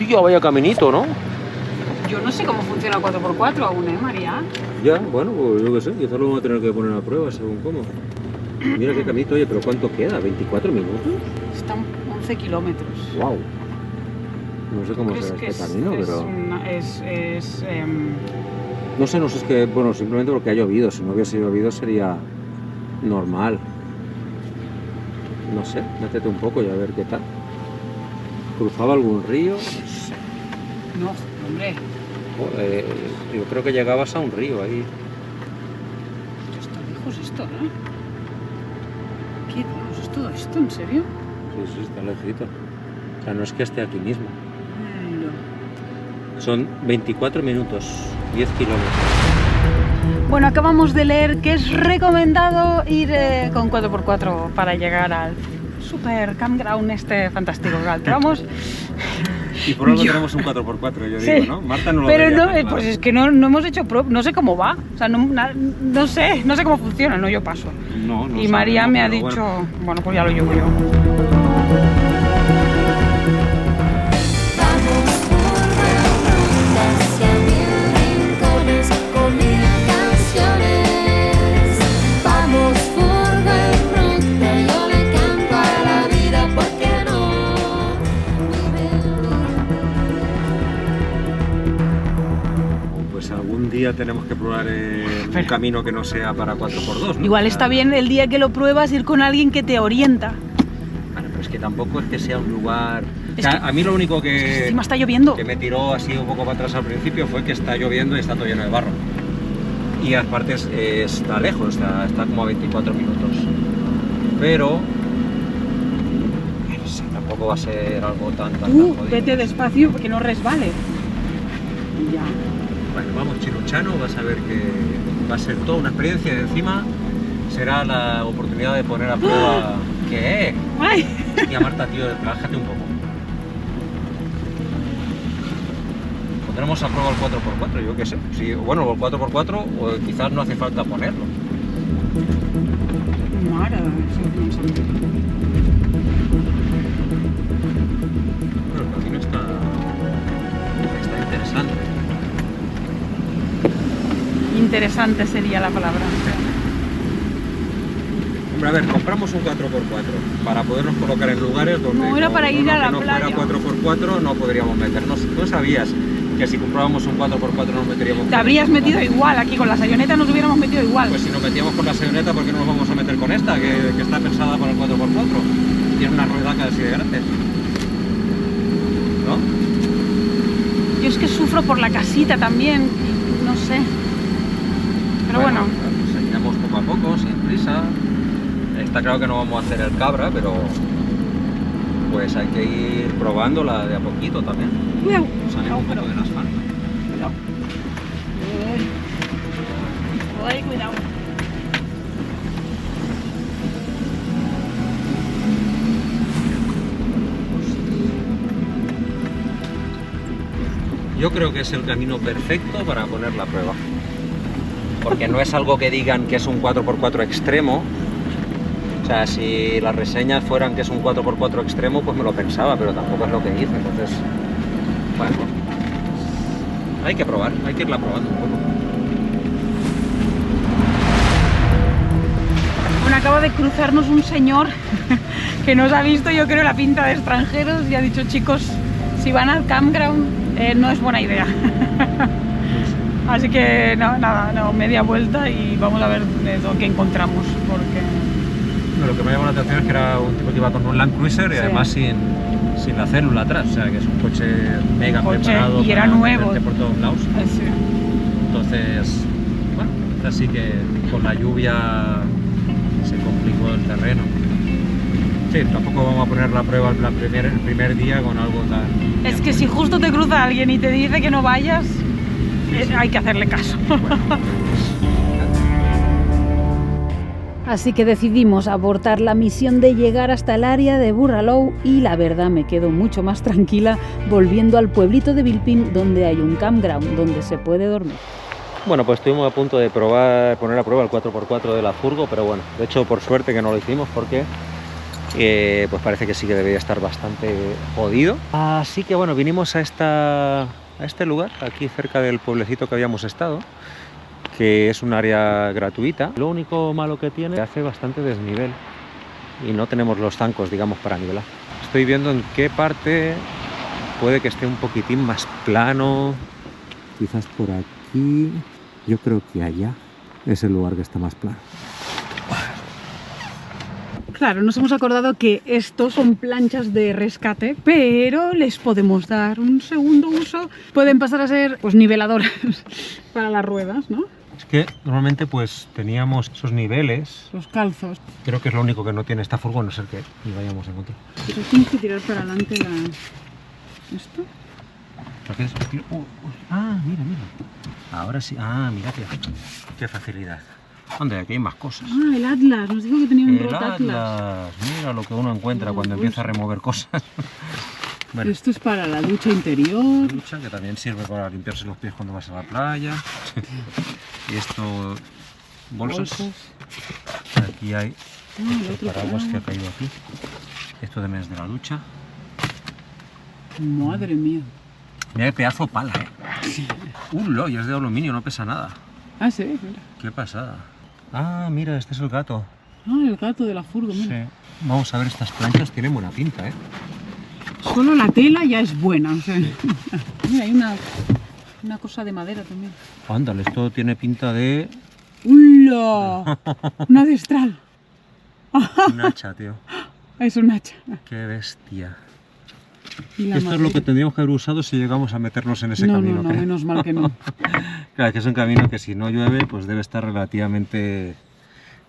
Hostia, vaya caminito, ¿no? Yo no sé cómo funciona el 4x4 aún, María. Ya, bueno, pues yo qué sé, quizás lo vamos a tener que poner a prueba según cómo. Mira qué caminito, oye, pero ¿cuánto queda? ¿24 minutos? Están 11 kilómetros. Wow. No sé cómo será este camino, pero... No sé, es que, bueno, simplemente porque ha llovido. Si no hubiese llovido sería normal. No sé, métete un poco y a ver qué tal. ¿Cruzaba algún río? No, hombre. Joder, yo creo que llegabas a un río ahí. Está lejos esto, ¿no? ¿Qué Dios? ¿Es todo esto? ¿En serio? Sí, está lejito. O sea, no es que esté aquí mismo. No. Son 24 minutos, 10 kilómetros. Bueno, acabamos de leer que es recomendado ir con 4x4 para llegar al super campground este fantástico al que vamos. Y por algo tenemos un 4x4, yo Sí. digo, ¿no? Marta no lo Pero veía no, tan claro. pues es que no hemos hecho no sé cómo va, o sea, no sé cómo funciona, no, yo paso. No Y María sabemos, me ha pero dicho, bueno. bueno, pues ya lo llevo yo. Pues algún día tenemos que probar un camino que no sea para 4x2, ¿no? Igual está bien el día que lo pruebas ir con alguien que te orienta. Bueno, pero es que tampoco es que sea un lugar... Es O sea, que- a mí lo único Es que que encima está lloviendo. me tiró así un poco para atrás al principio fue que está lloviendo y está todo lleno de barro. Y aparte está lejos, está como a 24 minutos. Pero... no sé, tampoco va a ser algo tan jodido. Vete despacio porque no resbale. Ya. Bueno, vamos chiruchano, vas a ver que va a ser toda una experiencia y encima será la oportunidad de poner a prueba... ¿Qué? ¡Ay! Y a Marta, tío, relájate un poco. Pondremos a prueba el 4x4, yo qué sé. Sí, bueno, el 4x4 o quizás no hace falta ponerlo. Mare, Bueno, el camino está interesante. interesante sería la palabra. Hombre, a ver, compramos un 4x4 para podernos colocar en lugares donde No, era para ir a la que no playa. fuera 4x4 no podríamos meternos. ¿Tú sabías que si comprábamos un 4x4 nos meteríamos? Te habrías metido igual, aquí con la sayoneta nos hubiéramos metido igual. Pues si nos metíamos con la sayoneta, ¿por qué no nos vamos a meter con esta? Que está pensada para el 4x4. Tiene una ruedaca así de grande. ¿No? Yo es que sufro por la casita también, no sé. Pero bueno. Pues seguiremos poco a poco, sin prisa. Está claro que no vamos a hacer el cabra, pero pues hay que ir probándola de a poquito también. Cuidado. Salir un poco del asfalto. Cuidado. Ay, cuidado. Yo creo que es el camino perfecto para poner la prueba. Porque no es algo que digan que es un 4x4 extremo. O sea, si las reseñas fueran que es un 4x4 extremo, pues me lo pensaba, pero tampoco es lo que hice. Entonces, bueno, hay que probar, hay que irla probando un poco. Bueno, acaba de cruzarnos un señor que nos ha visto, yo creo, la pinta de extranjeros y ha dicho, chicos, si van al campground no es buena idea. Así que nada, media vuelta y vamos a ver lo que encontramos, porque... Lo que me llamó la atención es que era un tipo que iba con un Land Cruiser y Sí. además sin la célula atrás, o sea que es un coche mega Coche, preparado y era para nuevo. meterte por todos lados. Sí. Entonces, bueno, así que con la lluvia se complicó el terreno. Sí, tampoco vamos a poner la prueba el primer día con algo tan... Es que si justo te cruza alguien y te dice que no vayas, sí. hay que hacerle caso. Bueno, Así que decidimos abortar la misión de llegar hasta el área de Burralow y la verdad me quedo mucho más tranquila volviendo al pueblito de Vilpin, donde hay un campground donde se puede dormir. Bueno, pues estuvimos a punto de poner a prueba el 4x4 de la furgo, pero bueno, de hecho por suerte que no lo hicimos porque pues parece que sí que debería estar bastante jodido. Así que bueno, vinimos a este lugar, aquí cerca del pueblecito que habíamos estado, que es un área gratuita. Lo único malo que tiene, hace bastante desnivel y no tenemos los zancos, digamos, para nivelar. Estoy viendo en qué parte puede que esté un poquitín más plano, quizás por aquí. Yo creo que allá es el lugar que está más plano. Claro, nos hemos acordado que estos son planchas de rescate, pero les podemos dar un segundo uso. Pueden pasar a ser pues niveladores para las ruedas, ¿no? Es que normalmente pues teníamos esos niveles. Los calzos. Creo que es lo único que no tiene esta furgo, a no ser que ni vayamos a encontrar. Pero tienes que tirar para adelante ¿esto? Ah, mira. Ahora sí. Ah, mira qué facilidad. ¿Dónde? Aquí hay más cosas. Ah, el Atlas. Nos dijo que tenía un El rot Atlas. Atlas. Mira lo que uno encuentra cuando empieza a remover cosas. Bueno, Esto es para la ducha interior. ducha, que también sirve para limpiarse los pies cuando vas a la playa. Y esto, bolsas. Aquí hay el otro paraguas que ha caído aquí. Esto también es de la ducha. Madre mía. Mira qué pedazo de pala, y es de aluminio, no pesa nada. Ah, sí, mira. Qué pasada. Ah, mira, este es el gato. Ah, el gato de la furgo, mira. Sí. Vamos a ver, estas planchas tienen buena pinta, Solo la tela ya es buena, o sea. Mira, hay una cosa de madera también. Ándale, esto tiene pinta de... ¡Hula! Una destral. un hacha, tío. Es un hacha. Qué bestia. Y Esto es lo que tendríamos que haber usado si llegamos a meternos en ese camino. No, menos mal que no. Claro, que es un camino que si no llueve, pues debe estar relativamente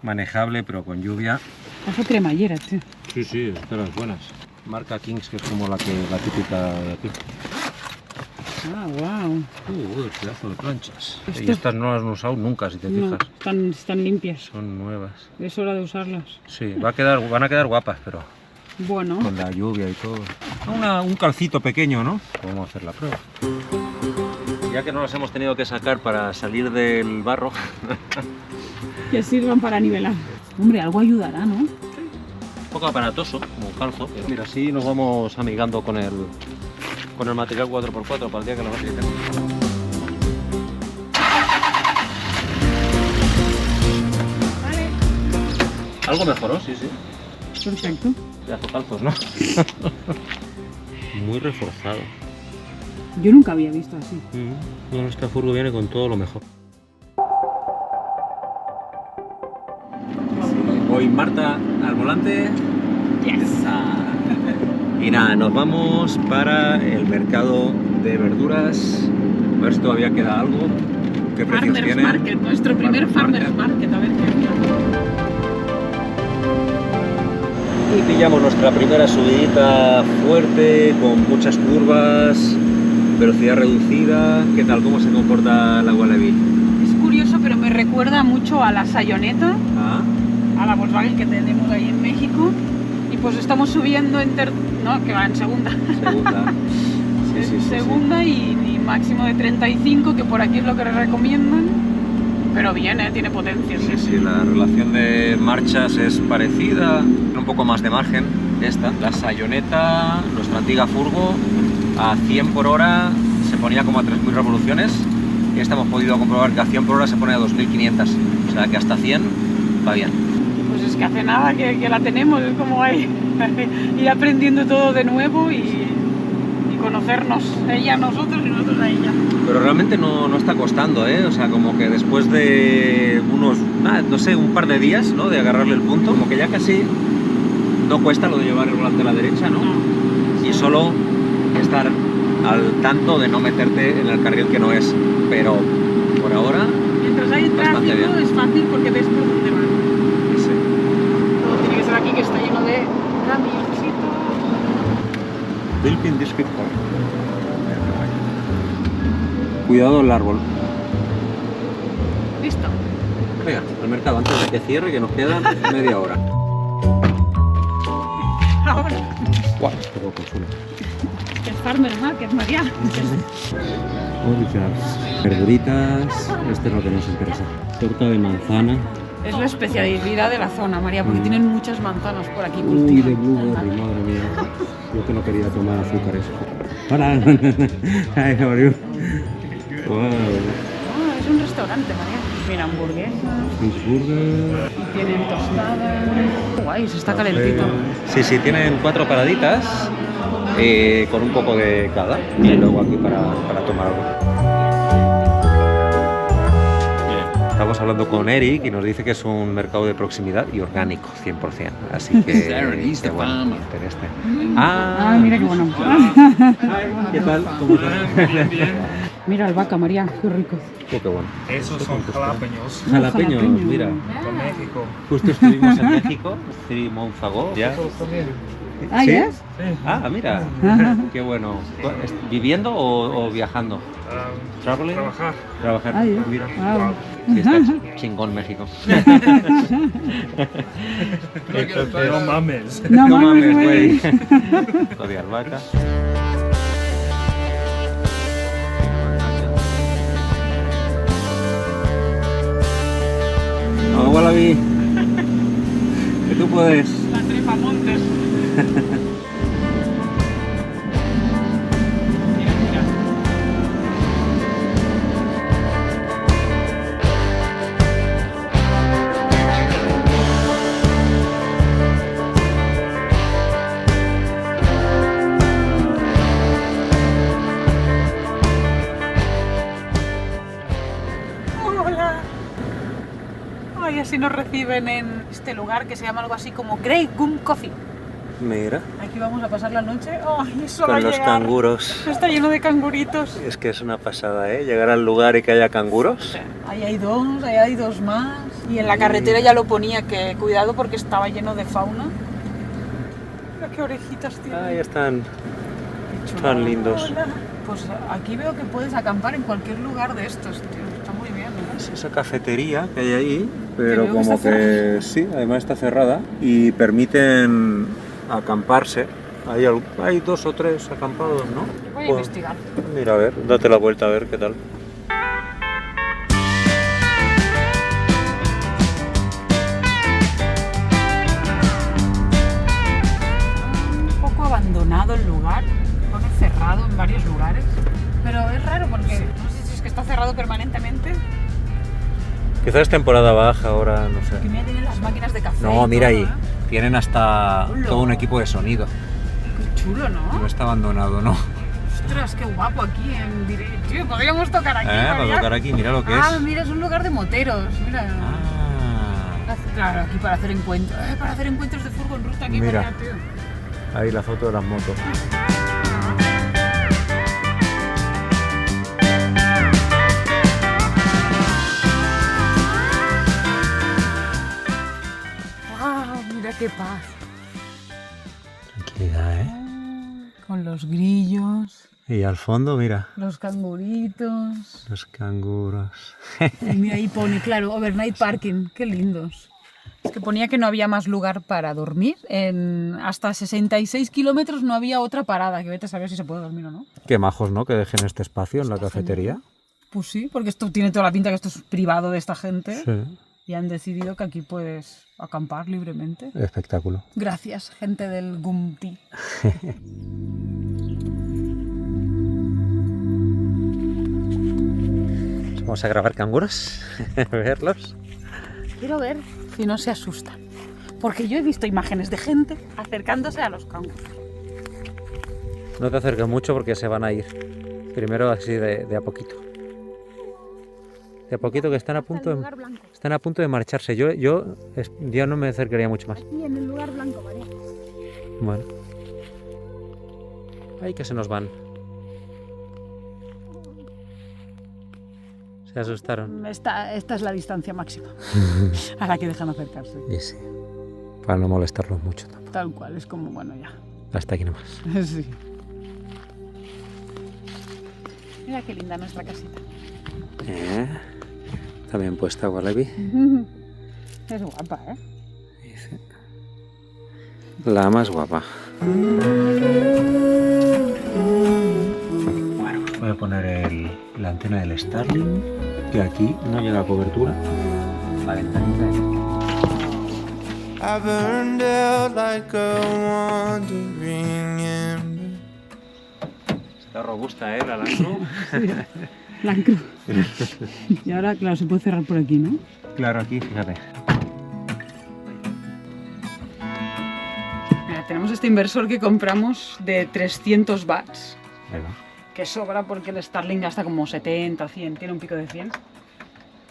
manejable, pero con lluvia... Eso cremallera, tío. Sí, es de las buenas. Marca Kings, que es como la típica de aquí. Ah, wow. El pedazo de planchas. Esto- Y estas no las han usado nunca, si te No, fijas. están limpias. Son nuevas. Es hora de usarlas. Sí, van a quedar guapas, pero Bueno, con la lluvia y todo. Un calcito pequeño, ¿no? Vamos a hacer la prueba. Ya que no las hemos tenido que sacar para salir del barro, que sirvan para nivelar. Hombre, algo ayudará, ¿no? un poco aparatoso, como un calzo. Pero mira, así nos vamos amigando con el material 4x4 para el día que lo necesitemos. Vale. Algo mejoró, sí. Perfecto. Pedazo de calzos, ¿no? Muy reforzado. Yo nunca había visto así. Bueno, esta furgo viene con todo lo mejor. Hoy Marta al volante. Yes. Y nada, nos vamos para el mercado de verduras. A ver si todavía queda algo. ¿Qué precios Farmers tiene? Market, nuestro primer Farmers Market. A ver qué había. Y pillamos nuestra primera subidita fuerte, con muchas curvas, velocidad reducida. ¿Qué tal? ¿Cómo se comporta la Wallaby? Es curioso, pero me recuerda mucho a la Sayoneta, a la Volkswagen que tenemos ahí en México. Y pues estamos subiendo no, que va en segunda. Segunda. Sí. Segunda y máximo de 35, que por aquí es lo que recomiendan. Pero bien, tiene potencia. Sí, la relación de marchas es parecida, un poco más de margen esta. La Sayoneta, nuestra antigua furgo, a 100 por hora se ponía como a 3.000 revoluciones. Y esta hemos podido comprobar que a 100 por hora se pone a 2.500. O sea que hasta 100 va bien. Pues es que hace nada que la tenemos, es como ahí, ir aprendiendo todo de nuevo y conocernos, ella a nosotros y nosotros a ella. Pero realmente no está costando, o sea, como que después de unos, no sé, un par de días, ¿no? De agarrarle el punto, como que ya casi no cuesta lo de llevar el volante a la derecha, ¿no? Y solo estar al tanto de no meterte en el carril que no es, pero por ahora mientras hay bastante tráfico bien. es fácil porque ves por dónde van. Sí. Todo tiene que ser aquí que está lleno de camioncitos. Bilpin District Park. Cuidado el árbol. Listo. Venga, al mercado antes de que cierre, que nos queda media hora. Ahora. Guau, qué poco suena. El Farmers Market, María. Verduritas, este es lo que nos interesa. Torta de manzana, Es la especialidad de la zona, María, porque tienen muchas manzanas por aquí Uy, cultivadas. de blueberry, madre mía. Yo que no quería tomar azúcares. Hola. Hi, how are you? Wow. Ah, es un restaurante, María. Mira, hamburguesas. Fish burger. Y tienen tostadas. Guay, se está calentito. Sí, tienen 4 paraditas con un poco de cada. Y luego aquí para tomar algo. Estamos hablando con Eric y nos dice que es un mercado de proximidad y orgánico, 100%. Así que qué bueno, intereste. Mira qué bueno. ¿Qué tal? ¿Cómo estás? Mira albahaca, María, qué rico. Qué bueno. Esos son jalapeños. Jalapeños, jalapeño. mira. De México. Justo estuvimos en México, 3 months ago. ¿Ya? Ah, ¿Sí? ¿yes? Ah, mira. Qué bueno. ¿Viviendo o viajando? ¿Traveling? Trabajar. Ah, ya. Mira. Wow. Sí, está chingón México. No mames. No No mames, mames, güey. güey. Esto de albahaca. Vamos, Wallaby. Que tú puedes. La trepamontes. Mira, mira. Hola. Ay, así nos reciben en este lugar que se llama algo así como Grey Gum Coffee. Mira, Aquí vamos a pasar la noche. Ay, solo con los llegar. canguros. Está lleno de canguritos. Es que es una pasada, ¿eh? Llegar al lugar y que haya canguros. Ahí hay dos más. Y en la carretera ya lo ponía que cuidado porque estaba lleno de fauna. Mira qué orejitas tiene. Ahí están. Qué chulada. tan lindos. Hola. Pues aquí veo que puedes acampar en cualquier lugar de estos, tío. Está muy bien, ¿no? Es esa cafetería que hay ahí, pero veo que como está que sí, además está cerrada y permiten acamparse. Hay 2 o 3 acampados, ¿no? Voy a Pues, investigar. mira, a ver, date la vuelta a ver qué tal. Un poco abandonado el lugar, pone cerrado en varios lugares. Pero es raro porque no sé si es que está cerrado permanentemente. Quizás es temporada baja ahora, no sé. Que mira, tienen las máquinas de café. No, y mira todo, ahí, ¿eh? tienen hasta Hola. todo un equipo de sonido. Qué chulo, ¿no? No está abandonado, ¿no? Ostras, qué guapo aquí en directo. Tío, podríamos tocar aquí. Para María. tocar aquí, mira lo que Ah, es. mira, es un lugar de moteros. Mira. Ah, Claro, aquí para hacer encuentros. Para hacer encuentros de furgo en ruta aquí, Mira. María, tío. ahí la foto de las motos. ¡Wow! Mira qué paz. Tranquilidad, ¿eh? Con los grillos, Y al fondo, mira, los canguritos. los canguros. Y mira, ahí pone, claro, overnight parking. Qué lindos. Es que ponía que no había más lugar para dormir. Hasta 66 kilómetros no había otra parada. Que vete a saber si se puede dormir o no. Qué majos, ¿no? Que dejen este espacio en la Está cafetería. genial. Pues sí, porque esto tiene toda la pinta que esto es privado de esta gente. Sí, Y han decidido que aquí puedes acampar libremente. espectáculo. Gracias, gente del Gumti. Vamos a grabar canguros, verlos. Quiero ver si no se asustan. Porque yo he visto imágenes de gente acercándose a los canguros. No te acerques mucho porque se van a ir. Primero así de a poquito. De a poquito que están a punto de marcharse. Yo no me acercaría mucho más. Aquí en el lugar blanco, María. Bueno. Ay, que se nos van. Se asustaron. Esta es la distancia máxima a la que dejan acercarse. Y sí. Para no molestarlos mucho tampoco. Tal cual, es como, bueno, ya. Hasta aquí nomás. Sí. Mira qué linda nuestra casita. También puesta Wallaby. Es guapa, ¿eh? Dice. La más guapa. Bueno, voy a poner la antena del Starlink, que aquí no llega a cobertura. la ventanita. I burned out like a wandering ember. Está robusta, la Lancru. Lancru. Y ahora, claro, se puede cerrar por aquí, ¿no? Claro, aquí, fíjate. Mira, tenemos este inversor que compramos de 300 watts. Ahí va. Que sobra porque el Starlink gasta como 70 o 100, tiene un pico de 100.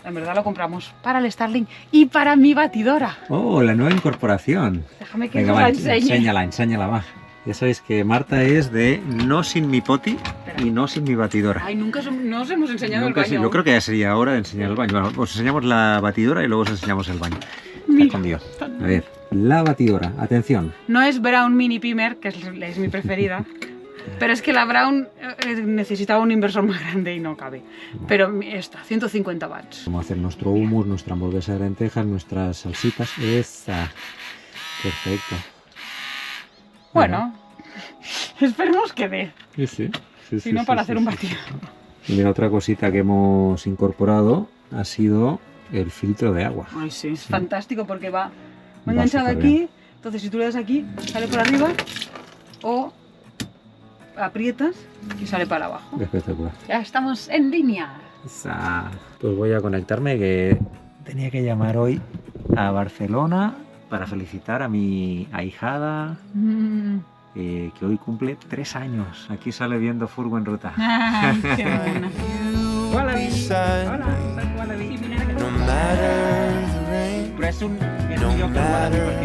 En verdad lo compramos para el Starlink y para mi batidora. Oh, la nueva incorporación. Déjame que Venga, os va, la enseñe. enséñala, va. Ya sabéis que Marta es de no sin mi poti y no sin mi batidora. Ay, nunca no os hemos enseñado Nunca el sí, baño. yo creo que ya sería hora de enseñar el baño. Bueno, os enseñamos la batidora y luego os enseñamos el baño. Está Mira, escondido. A ver, la batidora, atención. no es Brown Mini Pimer, que es mi preferida. Pero es que la Brown necesitaba un inversor más grande y no cabe. Pero esta, 150 watts. Vamos a hacer nuestro hummus, nuestra hamburguesa de lentejas, nuestras salsitas. Esa. Perfecto. Bueno, esperemos que dé. Sí. Si no, para hacer un batido. Y mira, otra cosita que hemos incorporado ha sido el filtro de agua. Ay, sí, es fantástico porque va Va enganchado súper aquí. bien. Entonces, si tú le das aquí, sale por arriba. O aprietas y sale para abajo. Espectacular. Ya estamos en línea. Pues voy a conectarme, que tenía que llamar hoy a Barcelona para felicitar a mi ahijada, que hoy cumple 3 años. Aquí sale viendo Furgo en ruta. Ay, qué buena. Beside me, no matter the rain, Pero es un no matter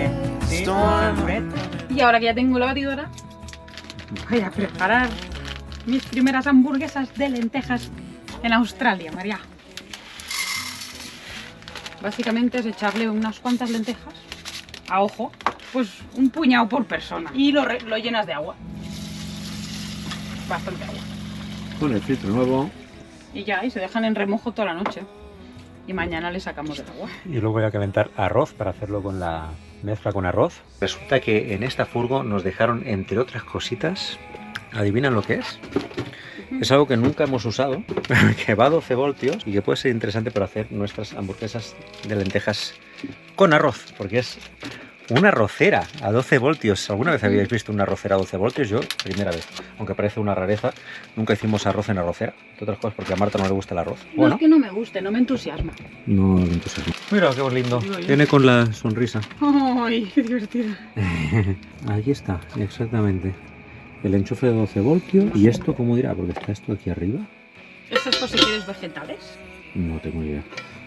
the storm. Y ahora que ya tengo la batidora, voy a preparar mis primeras hamburguesas de lentejas en Australia, María. Básicamente es echarle unas cuantas lentejas a ojo, pues un puñado por persona. Y lo llenas de agua. Bastante agua. Con el filtro nuevo. Y ya, y se dejan en remojo toda la noche. Y mañana le sacamos el agua. Y luego voy a calentar arroz para hacerlo con la mezcla con arroz. Resulta que en esta furgo nos dejaron, entre otras cositas, ¿adivinan lo que es? Es algo que nunca hemos usado, que va a 12 voltios y que puede ser interesante para hacer nuestras hamburguesas de lentejas con arroz, porque es una arrocera a 12 voltios. ¿Alguna vez habíais visto una arrocera a 12 voltios? Yo, primera vez. Aunque parece una rareza, nunca hicimos arroz en arrocera. Entre otras cosas porque a Marta no le gusta el arroz. No es que no me guste, no me entusiasma. No le entusiasma. Mira qué lindo. Viene con la sonrisa. ¡Ay, qué divertido! Aquí está, exactamente. El enchufe de 12 voltios. ¿Y esto cómo dirá? Porque está esto aquí arriba. ¿Esto es por si quieres vegetales? No tengo idea.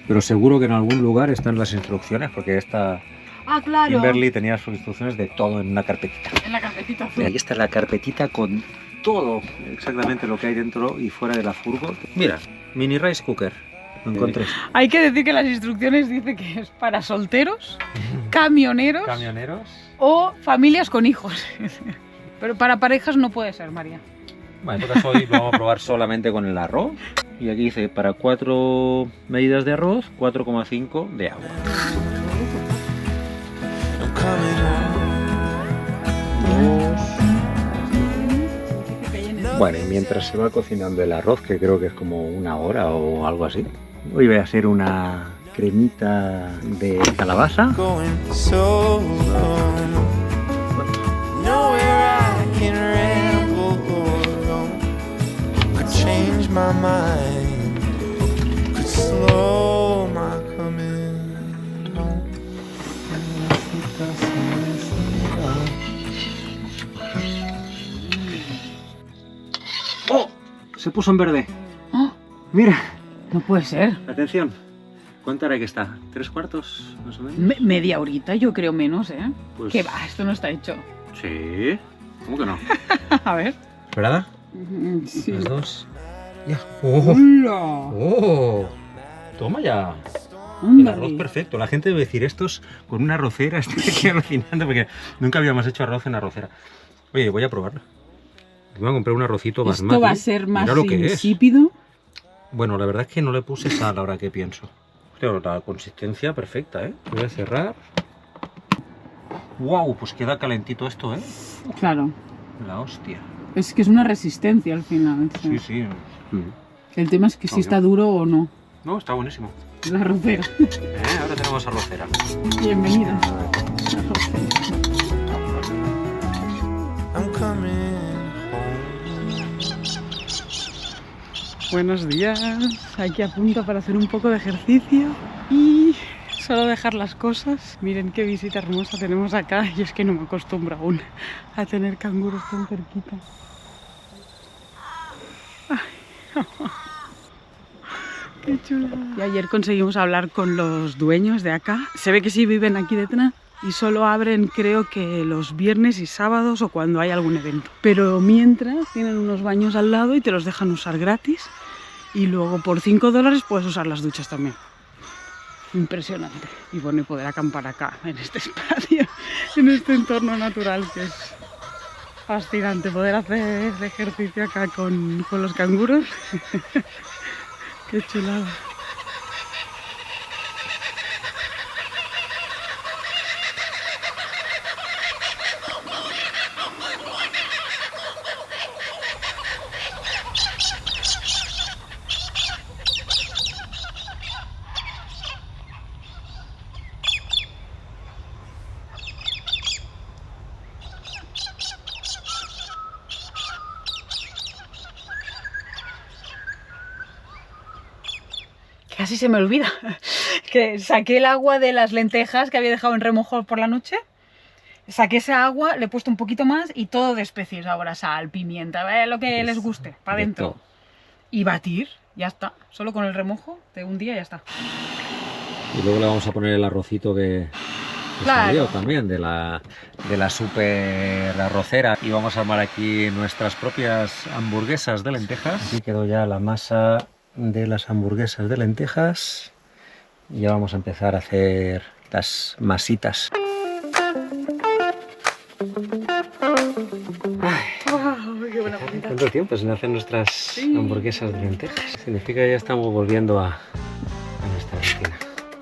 Pero seguro que en algún lugar están las instrucciones, porque esta Ah, claro. Kimberly tenía sus instrucciones de todo en una carpetita. En la carpetita azul. Ahí está la carpetita con todo exactamente lo que hay dentro y fuera de la furgo. Mira, mini rice cooker. Lo encontré. Hay que decir que las instrucciones dicen que es para solteros, camioneros Camioneros. o familias con hijos. Pero para parejas no puede ser, María. Bueno, en todo caso hoy lo vamos a probar solamente con el arroz. Y aquí dice, para 4 medidas de arroz, 4,5 de agua. I'm coming home. Bueno, y mientras se va cocinando el arroz, que creo que es como 1 hora o algo así, hoy voy a hacer una cremita de calabaza. Going so long. Nowhere I can ramble alone. Could change my mind. Could slow my coming home. ¡Oh! Se puso en verde. ¡Oh! Mira, No puede ser. atención. ¿Cuánto hora que está? ¿3/4 más o menos? Media horita, yo creo menos, ¿eh? Pues- ¿Qué va? Esto no está hecho. Sí. ¿Cómo que no? A ver. ¿Verdad? Sí. Las dos. Ya. ¡Oh! ¡Hola! ¡Oh! Toma ya. El Ándale. arroz perfecto. La gente debe decir estos con una arrocera. Estoy aquí alucinando porque nunca habíamos hecho arroz en arrocera. Oye, voy a probarlo. Voy a comprar un arrocito basmati. Esto va a ser más Mira lo que es. insípido. Bueno, la verdad es que no le puse sal ahora que pienso. Pero la consistencia perfecta, ¿eh? Voy a cerrar. ¡Wow! Pues queda calentito esto, ¿eh? Claro. La hostia. Es que es una resistencia al final. Sí, sí. El tema es que si está duro o no. No, está buenísimo. La arrocera. Ahora tenemos arrocera. Bienvenida. I'm coming home. Buenos días. Aquí a punto para hacer un poco de ejercicio y solo dejar las cosas. Miren qué visita hermosa tenemos acá. Y es que no me acostumbro aún a tener canguros tan cerquita. Qué chula. Y ayer conseguimos hablar con los dueños de acá. Se ve que sí viven aquí detrás y solo abren creo que los viernes y sábados o cuando hay algún evento. Pero mientras tienen unos baños al lado y te los dejan usar gratis. Y luego por $5 puedes usar las duchas también. Impresionante. Y bueno, y poder acampar acá, en este espacio, en este entorno natural que es fascinante. Poder hacer ejercicio acá con los canguros. Qué chulada. Casi se me olvida que saqué el agua de las lentejas que había dejado en remojo por la noche. Saqué esa agua, le he puesto un poquito más y todo de especies ahora, sal, pimienta, lo que les guste, para adentro. Y batir, ya está. Solo con el remojo de un día ya está. Y luego le vamos a poner el arrocito que salió también de la super arrocera. Y vamos a armar aquí nuestras propias hamburguesas de lentejas. Aquí quedó ya la masa de las hamburguesas de lentejas. Y ya vamos a empezar a hacer las masitas. Qué buena comida. ¿Cuánto tiempo sin hacer nuestras hamburguesas de lentejas? Significa que ya estamos volviendo a nuestra rutina.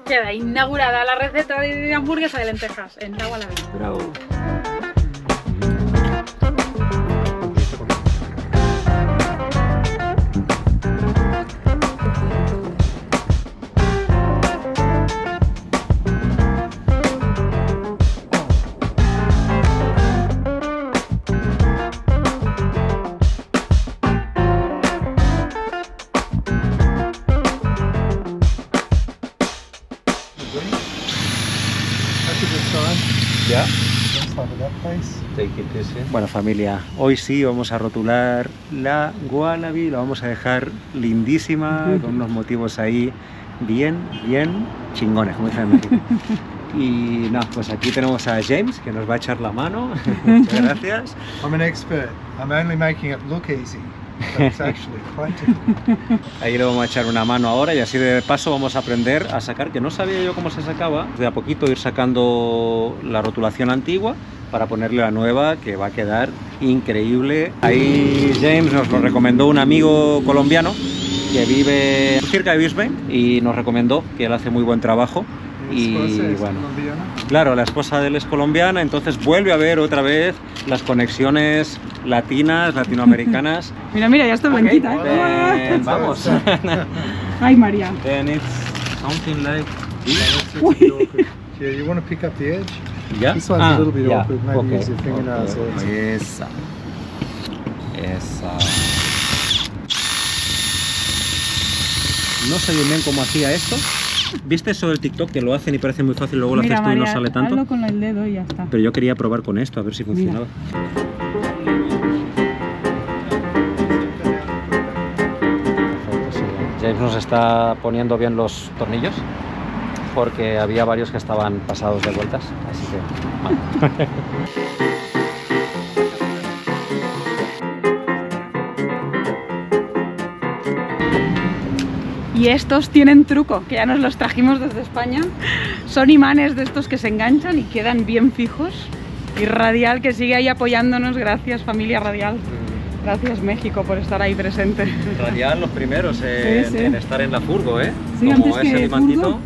Queda inaugurada la receta de hamburguesa de lentejas en la Wallaby. Bravo. ¿Ya? Bueno, familia, hoy sí vamos a rotular la Wallaby, la vamos a dejar lindísima, con unos motivos ahí bien chingones, como dicen en México. Y nada, pues aquí tenemos a James, que nos va a echar la mano. Muchas gracias. I'm an expert. I'm only making it look easy. But it's actually quite difficult. Ahí le vamos a echar una mano ahora y así de paso vamos a aprender a sacar, que no sabía yo cómo se sacaba, de a poquito ir sacando la rotulación antigua para ponerle la nueva, que va a quedar increíble. Ahí James nos lo recomendó un amigo colombiano que vive cerca de Brisbane y nos recomendó que él hace muy buen trabajo. Y bueno, claro, la esposa de él es colombiana, entonces vuelve a ver otra vez las conexiones latinas, latinoamericanas. Mira, ya está blanquita. Then, vamos. Ay, María. Then it's something like this. Yeah, you want to pick up the edge? ¿Ya? This one's a little bit ya. awkward. Maybe Okay. use your fingernails. Okay. Esa. No sé bien cómo hacía esto. ¿Viste eso del TikTok que lo hacen y parece muy fácil, luego lo haces tú y no sale tanto? Hazlo con el dedo y ya está. Pero yo quería probar con esto, a ver si funcionaba. Perfecto, sí. James nos está poniendo bien los tornillos porque había varios que estaban pasados de vueltas, así que vale. Y estos tienen truco, que ya nos los trajimos desde España. Son imanes de estos que se enganchan y quedan bien fijos. Y Radial, que sigue ahí apoyándonos. Gracias, familia Radial. Gracias, México, por estar ahí presente. Radial, los primeros en estar en la furgo, ¿eh? Sí, como antes ese que imantito.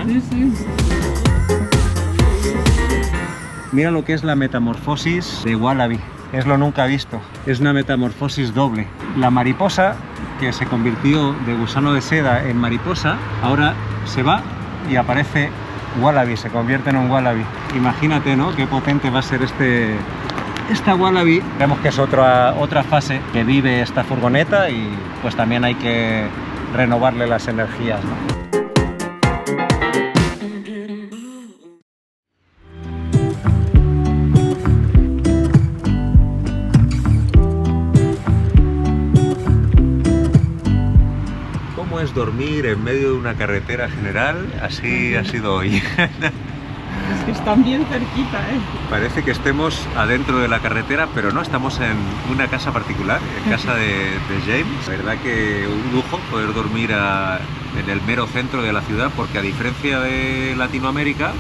Sí, sí. Mira lo que es la metamorfosis de Wallaby. Es lo nunca visto. Es una metamorfosis doble. La mariposa que se convirtió de gusano de seda en mariposa, ahora se va y aparece wallaby, se convierte en un wallaby. Imagínate, ¿no? Qué potente va a ser esta wallaby. Vemos que es otra fase que vive esta furgoneta y pues también hay que renovarle las energías, ¿no? ¿Cómo es dormir en medio de una carretera general? Así ha sido hoy. Es que están bien cerquita, ¿eh? Parece que estemos adentro de la carretera, pero no, estamos en una casa particular, en casa de James. La verdad que un lujo poder dormir en el mero centro de la ciudad, porque a diferencia de Latinoamérica,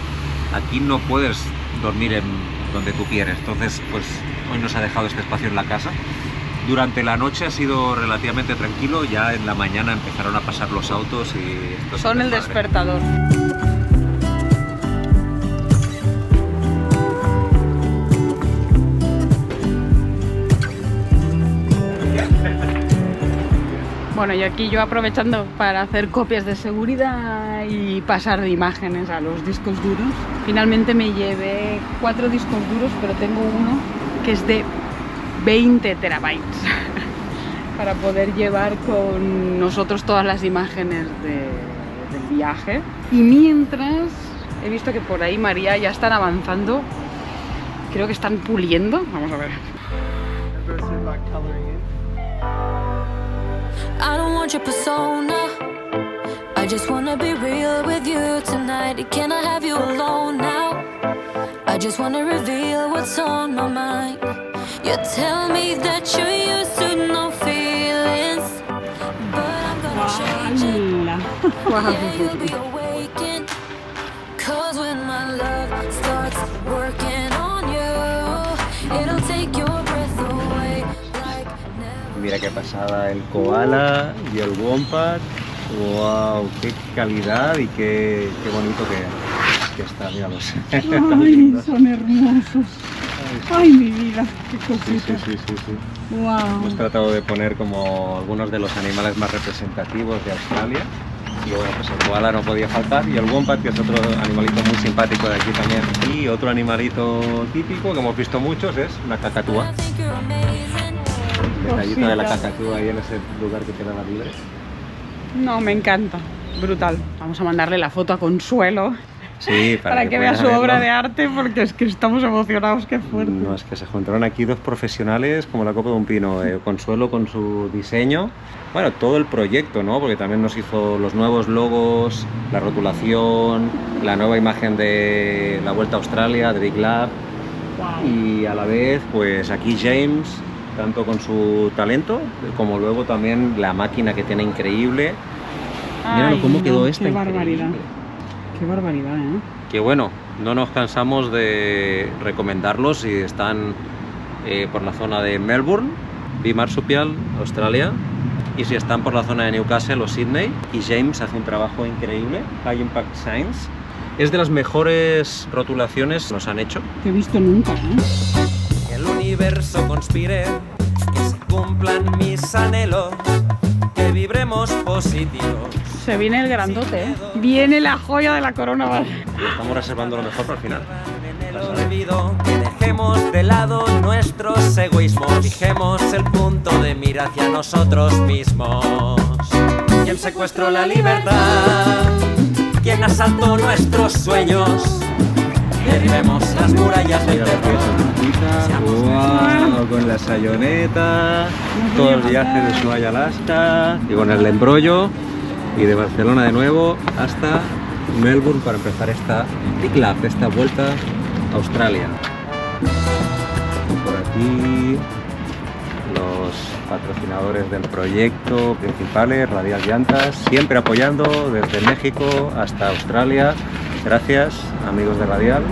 aquí no puedes dormir en donde tú quieres. Entonces, pues hoy nos ha dejado este espacio en la casa. Durante la noche ha sido relativamente tranquilo, ya en la mañana empezaron a pasar los autos y esto es Son el padre. despertador. Bueno, y aquí yo aprovechando para hacer copias de seguridad y pasar de imágenes a los discos duros. Finalmente me llevé 4 discos duros, pero tengo uno que es de 20 terabytes para poder llevar con nosotros todas las imágenes del viaje. Y mientras he visto que por ahí María ya están avanzando, creo que están puliendo. Vamos a ver. I don't want your persona. I just wanna be real with you tonight. Can I have you alone now? I just wanna reveal what's on my mind. You tell me that you're used to no feelings, but I'm gonna change it. Yeah, you'll be awakened. 'Cause when my love starts working on you, it'll take your breath away like never. Mira qué pasada el koala y el wombat. ¡Wow! ¡Qué calidad y qué bonito que está! Míralos. Ay, son hermosos. Ay, mi vida, qué cosita. Sí. Wow. Hemos tratado de poner como algunos de los animales más representativos de Australia. Y bueno, pues el koala no podía faltar, y el wombat, que es otro animalito muy simpático de aquí también. Y otro animalito típico que hemos visto muchos es una cacatúa. I think you're amazing. El detallito de la Cosita. cacatúa ahí en ese lugar que quedaba libre. No, me encanta. Brutal. Vamos a mandarle la foto a Consuelo Sí, para que vea puedan su obra verlo. de arte, porque es que estamos emocionados, qué fuerte. No, es que se juntaron aquí dos profesionales como la copa de un pino. Consuelo con su diseño, bueno, todo el proyecto, ¿no? Porque también nos hizo los nuevos logos, la rotulación, la nueva imagen de la Vuelta a Australia, de Big Lab, Wow. y a la vez, pues aquí James, tanto con su talento, como luego también la máquina que tiene increíble. Míralo Ay, cómo no, quedó esta qué barbaridad. increíble. Qué barbaridad, ¿eh? Que bueno, no nos cansamos de recomendarlos si están por la zona de Melbourne, Bee Marsupial, Australia, y si están por la zona de Newcastle o Sydney. Y James hace un trabajo increíble, High Impact Science. Es de las mejores rotulaciones que nos han hecho. Que he visto nunca, ¿eh? Que el universo conspire, que se cumplan mis anhelos, que vibremos positivos. Se viene el grandote, ¿eh? Viene la joya de la corona, vale. Estamos reservando lo mejor para el final. En el olvido, que dejemos de lado nuestros egoísmos, fijemos el punto de mira hacia nosotros mismos. ¿Quién secuestró la libertad? ¿Quién asaltó nuestros sueños? Derribemos las murallas del Mira lo que es terror. esa wow, con la sayoneta, todo el viaje de Ushuaia a Alaska, y con el embrollo, y de Barcelona de nuevo hasta Melbourne para empezar esta Big Lab, esta vuelta a Australia. Por aquí los patrocinadores del proyecto principales, Radial Llantas, siempre apoyando desde México hasta Australia. Gracias, amigos de Radial.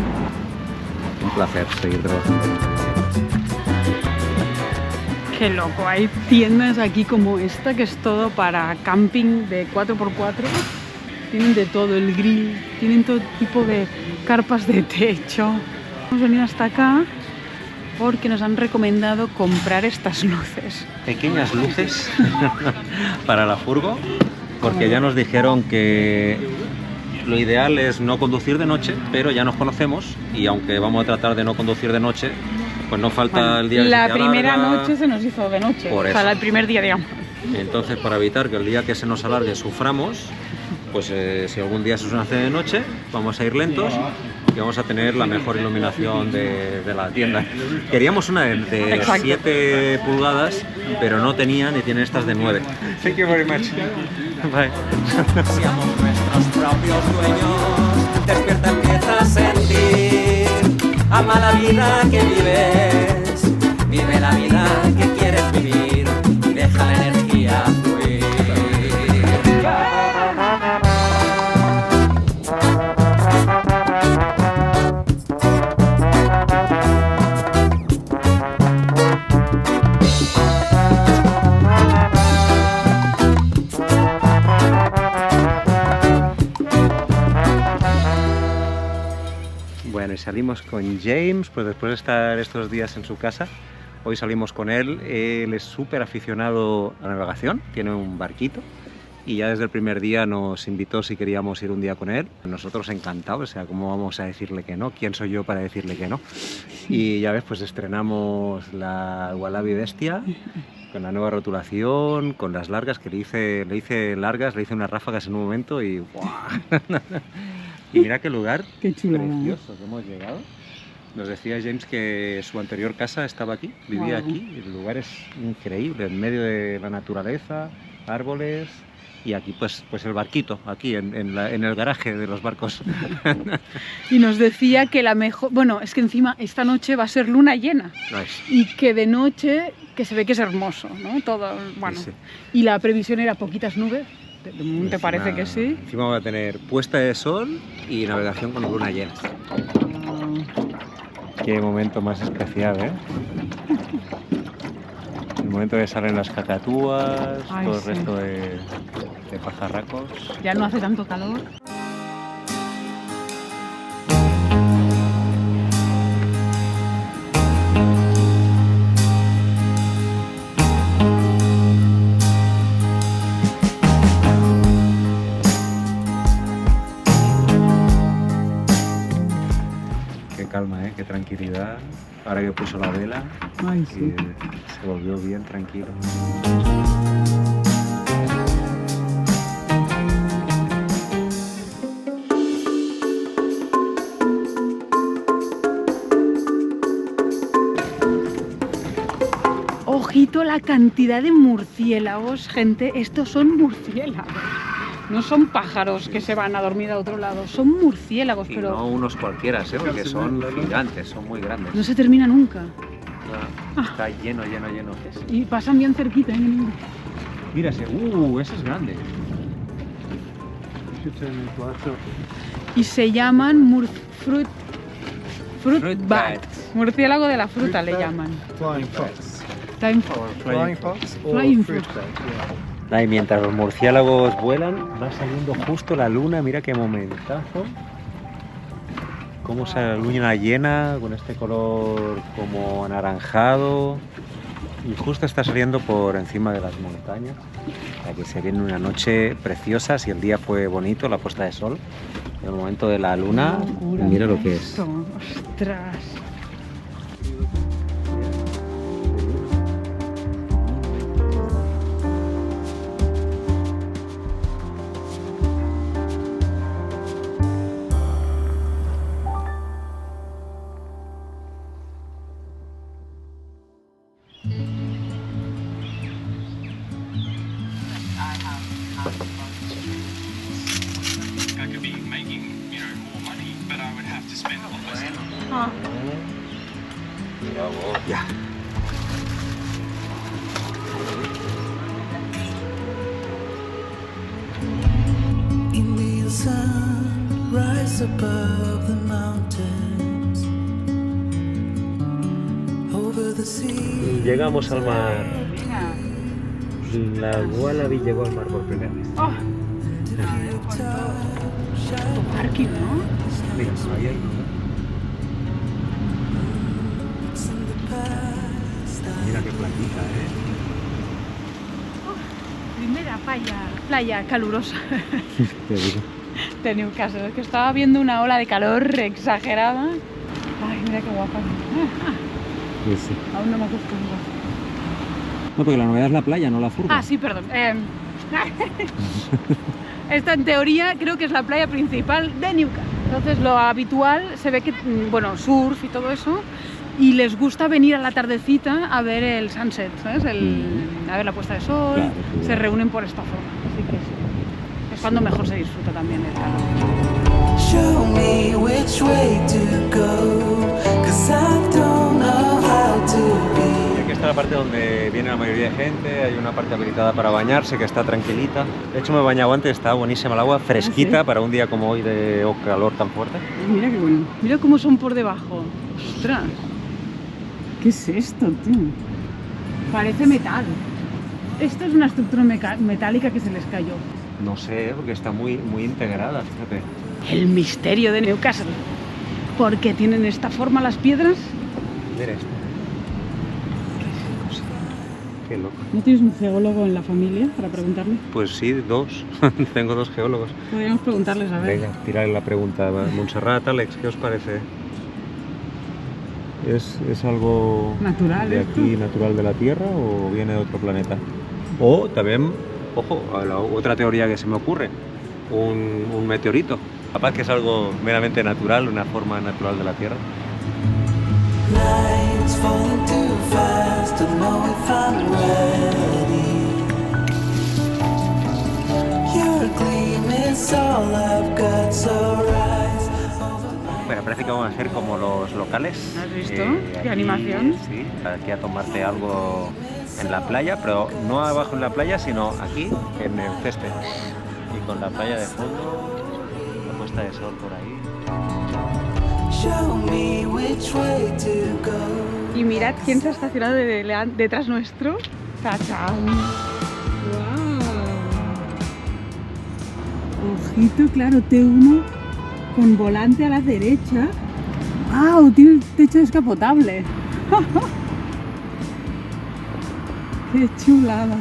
Un placer seguir trabajando con ustedes. Qué loco, hay tiendas aquí como esta que es todo para camping de 4x4. Tienen de todo, el grill, tienen todo tipo de carpas de techo. Hemos venido hasta acá porque nos han recomendado comprar estas luces. Pequeñas luces para la furgo, porque ya nos dijeron que lo ideal es no conducir de noche, pero ya nos conocemos y aunque vamos a tratar de no conducir de noche, pues no falta Bueno, el día que la se primera alarga. noche se nos hizo de noche, Por o sea, eso. el primer día, digamos. Entonces, para evitar que el día que se nos alargue suframos, pues si algún día se nos hace de noche, vamos a ir lentos y vamos a tener la mejor iluminación de la tienda. Queríamos una de Exacto. 7 pulgadas, pero no tenían y tienen estas de 9. Thank you very much. Bye. Seamos nuestros propios dueños, despierta, empieza a sentir, ama la vida que vives, vive la vida que quieres vivir y deja la energía fluir. Bueno, y salimos con James, pues después de estar estos días en su casa, hoy salimos con él. Él es súper aficionado a la navegación, tiene un barquito y ya desde el primer día nos invitó si queríamos ir un día con él. Nosotros encantados, o sea, ¿cómo vamos a decirle que no? ¿Quién soy yo para decirle que no? Y ya ves, pues estrenamos la Wallaby Bestia con la nueva rotulación, con las largas que le hice largas, le hice unas ráfagas en un momento y ¡buah! Y mira qué lugar Qué chulada. precioso que hemos llegado. Nos decía James que su anterior casa estaba aquí, vivía Wow. aquí. El lugar es increíble, en medio de la naturaleza, árboles y aquí pues el barquito, aquí en el garaje de los barcos. Y nos decía que la mejor... Bueno, es que encima esta noche va a ser luna llena Nice. y que de noche, que se ve que es hermoso, ¿no? Todo, bueno. Sí, sí. Y la previsión era poquitas nubes. ¿Te parece que sí? Encima va a tener puesta de sol y navegación con luna llena. Qué momento más especial, ¿eh? El momento de salen las cacatúas, Ay, todo el sí. resto de pajarracos. Ya no hace tanto calor. Qué calma, ¿eh? Qué tranquilidad. Ahora que puso la vela, Ay, y se volvió bien tranquilo. Ojito la cantidad de murciélagos, gente. Estos son murciélagos. No son pájaros que se van a dormir a otro lado, son murciélagos, Y pero no unos cualquiera, ¿eh? Porque son gigantes, son muy grandes. no se termina nunca. Está lleno. Y pasan bien cerquita. ¿eh? Mira ese, ese es grande. Y se llaman fruit Fruit bat. bats. Murciélago de la fruta le llaman. Flying fox. Time Or flying fox or Flying fruit fox. bat, Y mientras los murciélagos vuelan, va saliendo justo la luna, mira qué momentazo. Cómo sale la luna llena, con este color como anaranjado. Y justo está saliendo por encima de las montañas. Aquí se viene una noche preciosa, si el día fue bonito, la puesta de sol. En el momento de la luna, mira lo que es. Esto, ostras. I could be making, more money, but I would have to spend a lot less time. Ah, Ya. In the sun, rise above the mountains, over the sea. Llegamos al mar. La Wallaby llegó al mar por primera vez. parking, ¿no? Mira, ahí hay uno. Mira qué platita, Primera playa calurosa Te digo. de Newcastle. Es que estaba viendo una ola de calor exagerada. Ay, mira qué guapa. Sí. Aún no me acostumbro. No, porque la novedad es la playa, no la furga. Ah, sí, perdón. Esta en teoría creo que es la playa principal de Newcastle. Entonces lo habitual se ve que, bueno, surf y todo eso, y les gusta venir a la tardecita a ver el sunset, ¿sabes? A ver la puesta de sol, Claro, sí. se reúnen por esta forma. Así que sí, es cuando mejor se disfruta también el calor. Show me which way to go, 'cause I don't know how to be. Y aquí está la parte donde viene la mayoría de gente, hay una parte habilitada para bañarse que está tranquilita. De hecho me he bañado antes, está buenísima el agua, fresquita para un día como hoy de calor tan fuerte. Mira qué bueno. Mira cómo son por debajo. ¡Ostras! ¿Qué es esto, tío? Parece metal. Esto es una estructura metálica que se les cayó. No sé, porque está muy integrada, fíjate. El misterio de Newcastle. ¿Por qué tienen esta forma las piedras? Mira esto. Qué loco. ¿No tienes un geólogo en la familia para preguntarle? Pues sí, dos. Tengo dos geólogos. Podríamos preguntarles, a ver. Venga, tirarle la pregunta. Montserrat, Alex, ¿qué os parece? ¿Es algo Natural de esto. aquí, natural de la Tierra, o viene de otro planeta? O también, ojo, a la otra teoría que se me ocurre, un meteorito. Capaz que es algo meramente natural, una forma natural de la Tierra. Nights falling too fast, don't know if I'm ready. Your gleam is all I've got, so rise over my... Bueno, parece que vamos a hacer como los locales. ¿Has visto? ¿Qué Aquí, animación? Sí, aquí a tomarte algo en la playa, pero no abajo en la playa, sino aquí en el césped. Y con la playa de fondo, la puesta de sol por ahí. Show me which way to go. Y mirad quién se ha estacionado detrás nuestro. ¡Tachán! ¡Wow! Ojito, claro, T1 con volante a la derecha. ¡Wow! Tiene el techo descapotable. ¡Qué chulada!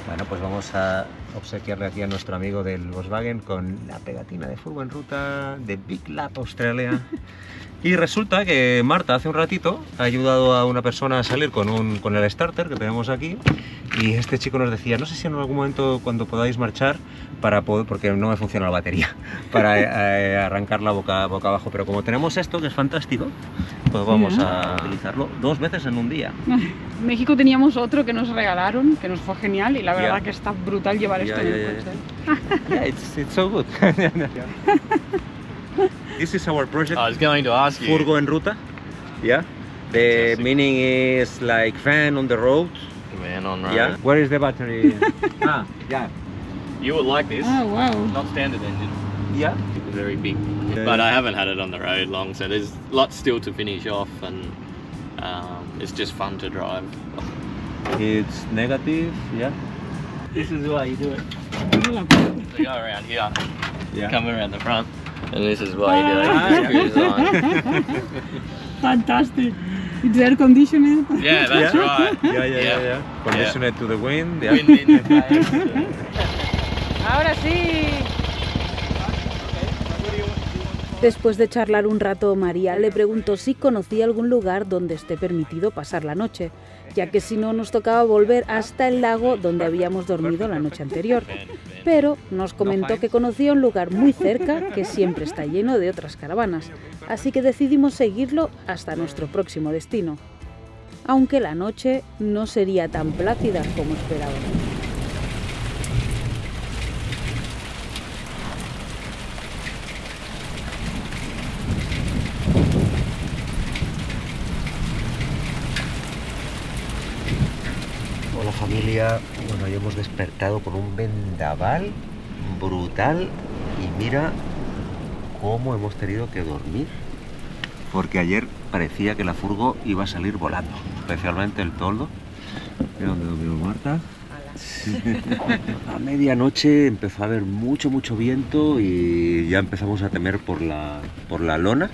Bueno, pues vamos a obsequiarle aquí a nuestro amigo del Volkswagen con la pegatina de Furgo en Ruta de Big Lap Australia. Y resulta que Marta hace un ratito ha ayudado a una persona a salir con el starter que tenemos aquí, y este chico nos decía, no sé si en algún momento cuando podáis marchar, para poder, porque no me funciona la batería, para arrancarla boca abajo, pero como tenemos esto que es fantástico, pues vamos a utilizarlo 2 veces en un día. En México teníamos otro que nos regalaron, que nos fue genial, y la verdad que está brutal llevar esto en el coche. Yeah, it's so good. This is our project. I was going to ask you. Furgo en Ruta. Yeah. The Fantastic. meaning is like fan on the road. Man on road. Yeah. Where is the battery? Yeah. You would like this. Ah, wow. Not standard engine. Yeah. Very big. Yeah. But I haven't had it on the road long, so there's lots still to finish off, and it's just fun to drive. It's negative. Yeah. This is why you do it. So you go around here, Yeah. come around the front, and this is why you do it. Screws on. Fantastic. It's air conditioned. Yeah, that's right. Yeah. Condition it to the wind. Yeah. Wind in your face. Ahora sí. Después de charlar un rato, María le preguntó si conocía algún lugar donde esté permitido pasar la noche, ya que si no nos tocaba volver hasta el lago donde habíamos dormido la noche anterior. Pero nos comentó que conocía un lugar muy cerca que siempre está lleno de otras caravanas, así que decidimos seguirlo hasta nuestro próximo destino. Aunque la noche no sería tan plácida como esperábamos. Hola familia, bueno, hoy hemos despertado con un vendaval brutal y mira cómo hemos tenido que dormir, porque ayer parecía que la furgo iba a salir volando, especialmente el toldo. Mira dónde durmió Marta. A medianoche empezó a haber mucho viento y ya empezamos a temer por la lona,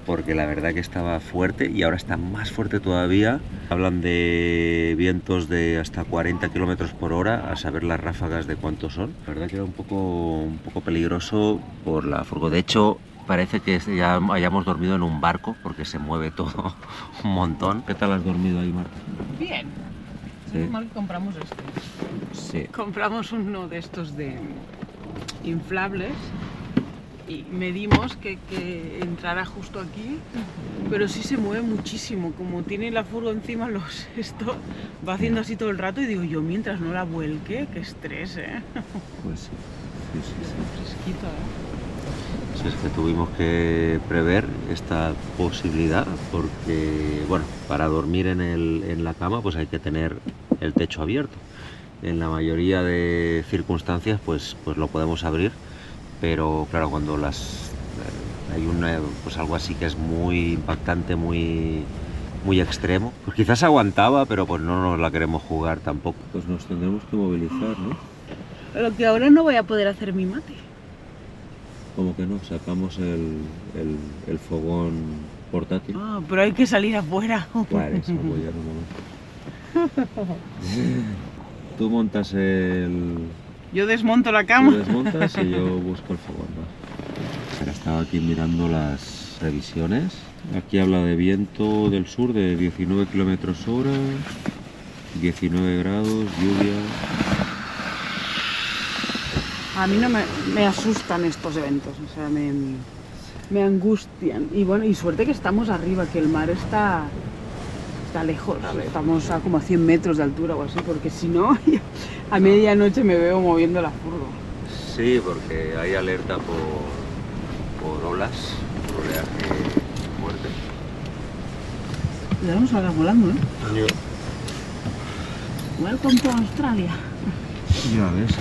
porque la verdad que estaba fuerte y ahora está más fuerte todavía. Hablan de vientos de hasta 40 kilómetros por hora, a saber las ráfagas de cuántos son. La verdad que era un poco peligroso por la furgo. De hecho, parece que ya hayamos dormido en un barco porque se mueve todo un montón. ¿Qué tal has dormido ahí, Marta? Bien. Sí. Es mal que compramos este. Sí. Compramos uno de estos de inflables y medimos que entrara justo aquí, pero sí se mueve muchísimo. Como tiene la furgo encima, esto va haciendo así todo el rato y digo yo, mientras no la vuelque, qué estrés, ¿eh? Pues sí. Fresquito, ¿eh? Sí, es que tuvimos que prever esta posibilidad porque, bueno, para dormir en la cama pues hay que tener el techo abierto. En la mayoría de circunstancias pues lo podemos abrir, pero claro, cuando hay pues algo así que es muy impactante, muy extremo, pues quizás aguantaba, pero pues no nos la queremos jugar tampoco. Pues nos tendremos que movilizar, ¿no? Lo que ahora no voy a poder hacer mi mate. Como que no, sacamos el fogón portátil. Ah, pero hay que salir afuera. Vale, eso apoyar un momento. Tú montas Yo desmonto la Tú cama. desmontas y yo busco el fogón, ¿no? Ahora estaba aquí mirando las previsiones. Aquí habla de viento del sur de 19 kilómetros hora, 19 grados, lluvia. A mí no me asustan estos eventos, o sea, me angustian. Y bueno, y suerte que estamos arriba, que el mar está lejos. Estamos a como a 100 metros de altura o así, porque si no, a medianoche me veo moviendo la furgo. Sí, porque hay alerta por olas, por oleaje fuerte. Ya no salgas volando, ¿eh? Yo. Welcome to Australia. Ya ves,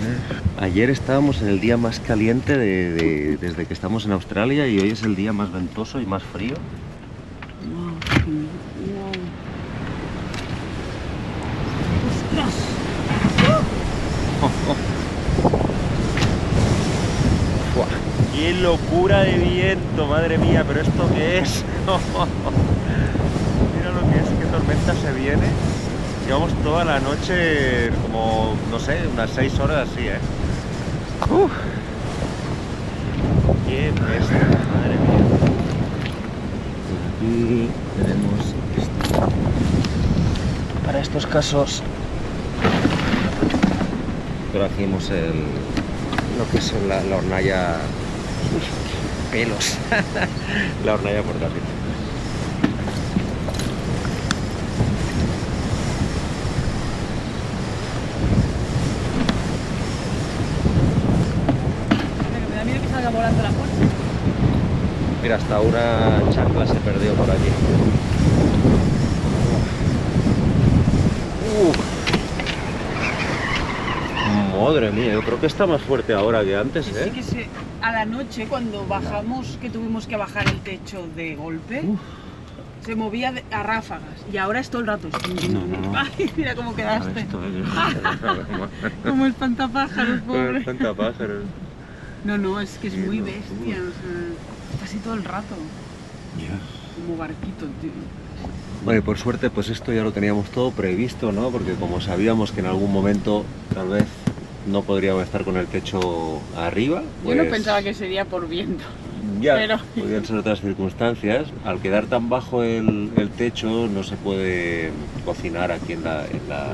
Ayer estábamos en el día más caliente desde que estamos en Australia y hoy es el día más ventoso y más frío. ¡Ostras! ¡Qué locura de viento! Madre mía, ¿pero esto qué es? Mira lo que es, qué tormenta se viene. Llevamos toda la noche, como, no sé, unas 6 horas así, ¿eh? ¡Uf! ¡Qué bestia! Madre mía. Aquí tenemos esto. Para estos casos trajimos lo que es la hornalla. Uf, pelos. La hornalla portátil. Me da miedo que salga volando la puerta. Mira, hasta una chancla se perdió por allí. Madre mía, yo creo que está más fuerte ahora que antes, ¿eh? Sí que a la noche, cuando bajamos, que tuvimos que bajar el techo de golpe, se movía a ráfagas. Y ahora es todo el rato. No. Ay, mira cómo quedaste. Esto, Como el espantapájaros, pobre. espantapájaros. No, es que es muy no, bestia. O sea, casi todo el rato. Como barquito, tío. Vale, por suerte, pues esto ya lo teníamos todo previsto, ¿no? Porque como sabíamos que en algún momento, tal vez, no podríamos estar con el techo arriba. Yo no pues pensaba que sería por viento. ya pero podrían ser otras circunstancias. Al quedar tan bajo el techo no se puede cocinar aquí en la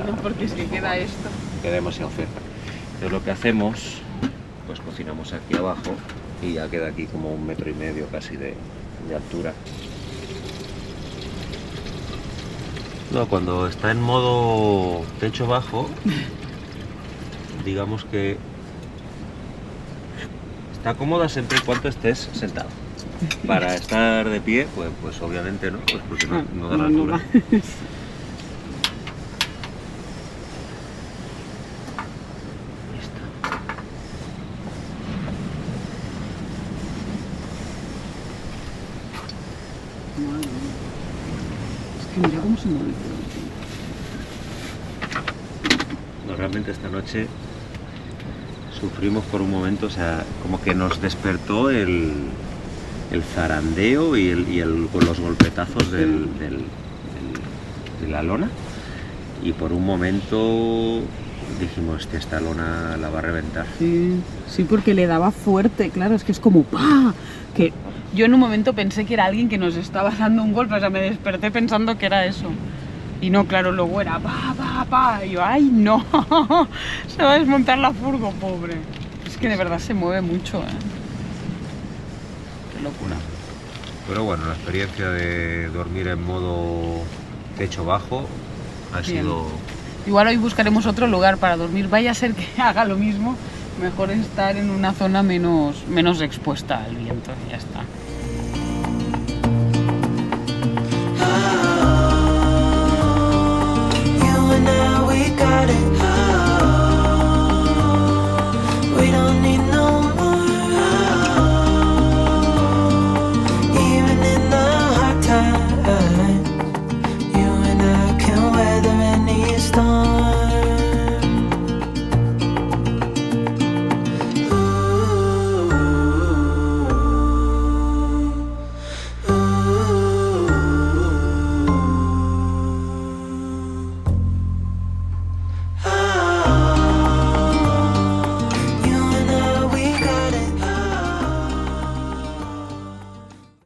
no, porque es que queda esto. queda demasiado cerca. Entonces lo que hacemos, pues cocinamos aquí abajo y ya queda aquí como 1,5 metros casi de altura. No, cuando está en modo techo bajo, digamos que está cómoda siempre y cuando estés sentado. Para estar de pie, pues obviamente no, pues porque no da la altura. Es que mira cómo se mueve. No, realmente esta noche sufrimos por un momento, o sea, como que nos despertó el zarandeo y con los golpetazos de la lona. Y por un momento dijimos, hostia, esta lona la va a reventar. Sí, porque le daba fuerte, claro, es que es como ¡pah! Que yo en un momento pensé que era alguien que nos estaba dando un golpe, o sea, me desperté pensando que era eso. Y no, claro, luego era ¡pa, pa, pa! Y yo, ¡ay, no! Se va a desmontar la furgo, pobre. Es que de verdad se mueve mucho, Qué locura. Pero bueno, la experiencia de dormir en modo techo bajo ha sido... Igual hoy buscaremos otro lugar para dormir. Vaya a ser que haga lo mismo. Mejor estar en una zona menos expuesta al viento y ya está. You and I, we got it.